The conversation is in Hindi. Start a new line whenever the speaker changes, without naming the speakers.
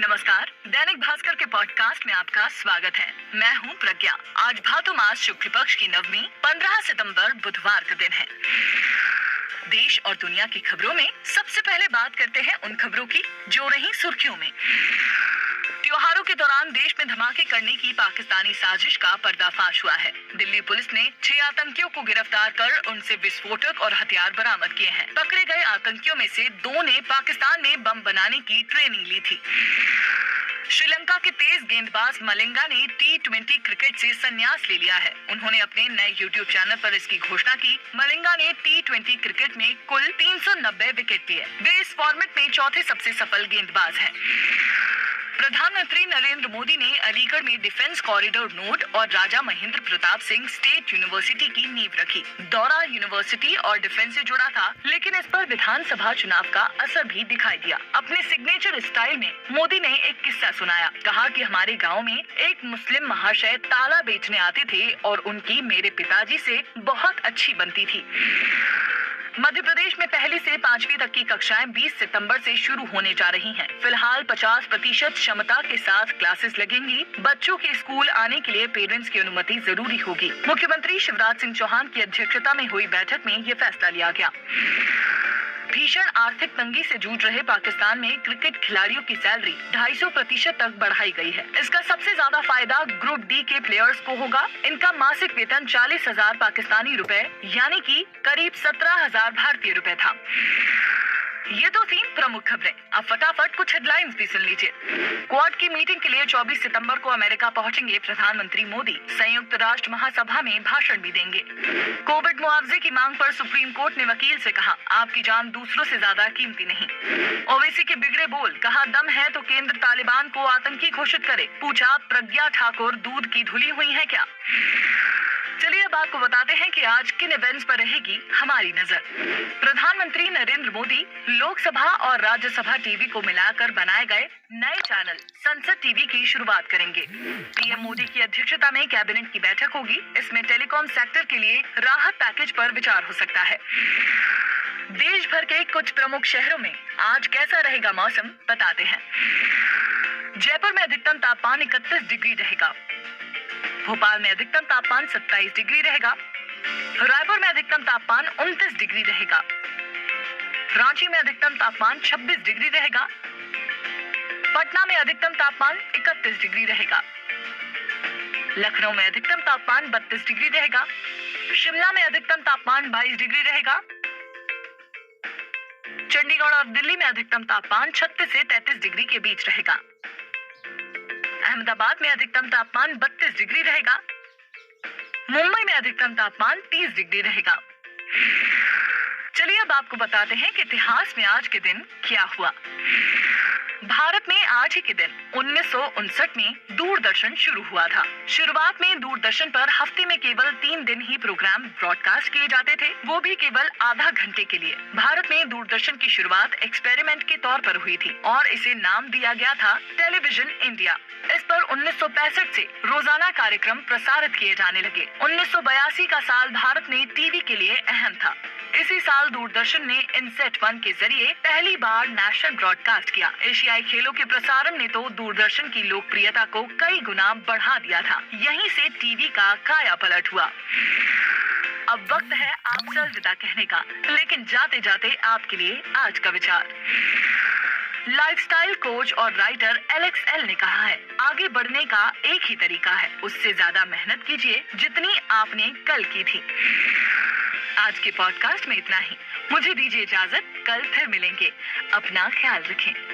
नमस्कार, दैनिक भास्कर के पॉडकास्ट में आपका स्वागत है। मैं हूं प्रज्ञा। आज भादो मास शुक्ल पक्ष की नवमी 15 सितंबर बुधवार का दिन है। देश और दुनिया की खबरों में सबसे पहले बात करते हैं उन खबरों की जो रही सुर्खियों में। त्योहारों के दौरान देश में धमाके करने की पाकिस्तानी साजिश का पर्दाफाश हुआ है। दिल्ली पुलिस ने 6 आतंकियों को गिरफ्तार कर उनसे विस्फोटक और हथियार बरामद किए हैं। पकड़े गए आतंकियों में से 2 ने पाकिस्तान में बम बनाने की ट्रेनिंग ली थी। श्रीलंका के तेज गेंदबाज मलिंगा ने T20 क्रिकेट से संन्यास ले लिया है। उन्होंने अपने नए YouTube चैनल पर इसकी घोषणा की। मलिंगा ने T20 क्रिकेट में कुल 390 विकेट लिए। वे इस फॉर्मेट में चौथे सबसे सफल गेंदबाज हैं। प्रधानमंत्री नरेंद्र मोदी ने अलीगढ़ में डिफेंस कॉरिडोर नोड और राजा महेंद्र प्रताप सिंह स्टेट यूनिवर्सिटी की नींव रखी। दौरा यूनिवर्सिटी और डिफेंस से जुड़ा था, लेकिन इस पर विधानसभा चुनाव का असर भी दिखाई दिया। अपने सिग्नेचर स्टाइल में मोदी ने एक किस्सा सुनाया। कहा कि हमारे गांव में एक मुस्लिम महाशय ताला बेचने आते थे और उनकी मेरे पिताजी से बहुत अच्छी बनती थी। मध्य प्रदेश में पहली से 5वीं तक की कक्षाएं 20 सितंबर से शुरू होने जा रही हैं। फिलहाल 50% क्षमता के साथ क्लासेस लगेंगी। बच्चों के स्कूल आने के लिए पेरेंट्स की अनुमति जरूरी होगी। मुख्यमंत्री शिवराज सिंह चौहान की अध्यक्षता में हुई बैठक में ये फैसला लिया गया। भीषण आर्थिक तंगी से जूझ रहे पाकिस्तान में क्रिकेट खिलाड़ियों की सैलरी 250% तक बढ़ाई गई है। इसका सबसे ज्यादा फायदा ग्रुप डी के प्लेयर्स को होगा। इनका मासिक वेतन 40,000 पाकिस्तानी रुपए यानी कि करीब 17,000 भारतीय रुपए था। ये तो थी प्रमुख खबरें। अब फटाफट कुछ हेडलाइंस भी सुन लीजिए। क्वाड की मीटिंग के लिए 24 सितंबर को अमेरिका पहुंचेंगे प्रधानमंत्री मोदी। संयुक्त राष्ट्र महासभा में भाषण भी देंगे। कोविड मुआवजे की मांग पर सुप्रीम कोर्ट ने वकील से कहा, आपकी जान दूसरों से ज्यादा कीमती नहीं। ओवैसी के बिगड़े बोल, कहा दम है तो केंद्र तालिबान को आतंकी घोषित करे। पूछा, प्रज्ञा ठाकुर दूध की धुली हुई है क्या? चलिए अब आपको बताते हैं कि आज किन इवेंट्स पर रहेगी हमारी नजर। प्रधानमंत्री नरेंद्र मोदी लोकसभा और राज्यसभा टीवी को मिलाकर बनाए गए नए चैनल संसद टीवी की शुरुआत करेंगे। पीएम मोदी की अध्यक्षता में कैबिनेट की बैठक होगी। इसमें टेलीकॉम सेक्टर के लिए राहत पैकेज पर विचार हो सकता है। देश भर के कुछ प्रमुख शहरों में आज कैसा रहेगा मौसम बताते हैं। जयपुर में अधिकतम तापमान 31 डिग्री रहेगा। भोपाल में अधिकतम तापमान 27 डिग्री रहेगा। रायपुर में अधिकतम तापमान 29 डिग्री रहेगा। रांची में अधिकतम तापमान 26 डिग्री रहेगा। पटना में अधिकतम तापमान 31 डिग्री रहेगा। लखनऊ में अधिकतम तापमान 32 डिग्री रहेगा। शिमला में अधिकतम तापमान 22 डिग्री रहेगा। चंडीगढ़ और दिल्ली में अधिकतम तापमान 36 से 33 डिग्री के बीच रहेगा। अहमदाबाद में अधिकतम तापमान 32 डिग्री रहेगा। मुंबई में अधिकतम तापमान 30 डिग्री रहेगा। चलिए अब आपको बताते हैं कि इतिहास में आज के दिन क्या हुआ। भारत में आज ही के दिन 1959 में दूरदर्शन शुरू हुआ था। शुरुआत में दूरदर्शन पर हफ्ते में केवल 3 दिन ही प्रोग्राम ब्रॉडकास्ट किए जाते थे, वो भी केवल आधा घंटे के लिए। भारत में दूरदर्शन की शुरुआत एक्सपेरिमेंट के तौर पर हुई थी और इसे नाम दिया गया था टेलीविजन इंडिया। इस पर 1965 से रोजाना कार्यक्रम प्रसारित किए जाने लगे। 1982 का साल भारत में टीवी के लिए अहम था। इसी साल दूरदर्शन ने इनसेट 1 के जरिए पहली बार नेशनल ब्रॉडकास्ट किया। एशियाई खेलों के प्रसारण ने तो दूरदर्शन की लोकप्रियता को कई गुना बढ़ा दिया था। यहीं से टीवी का काया पलट हुआ। अब वक्त है आपसे अलविदा कहने का, लेकिन जाते जाते आपके लिए आज का विचार। लाइफस्टाइल कोच और राइटर एलेक्स एल ने कहा है, आगे बढ़ने का एक ही तरीका है, उससे ज्यादा मेहनत कीजिए जितनी आपने कल की थी। आज के पॉडकास्ट में इतना ही। मुझे दीजिए इजाजत, कल फिर मिलेंगे। अपना ख्याल रखें।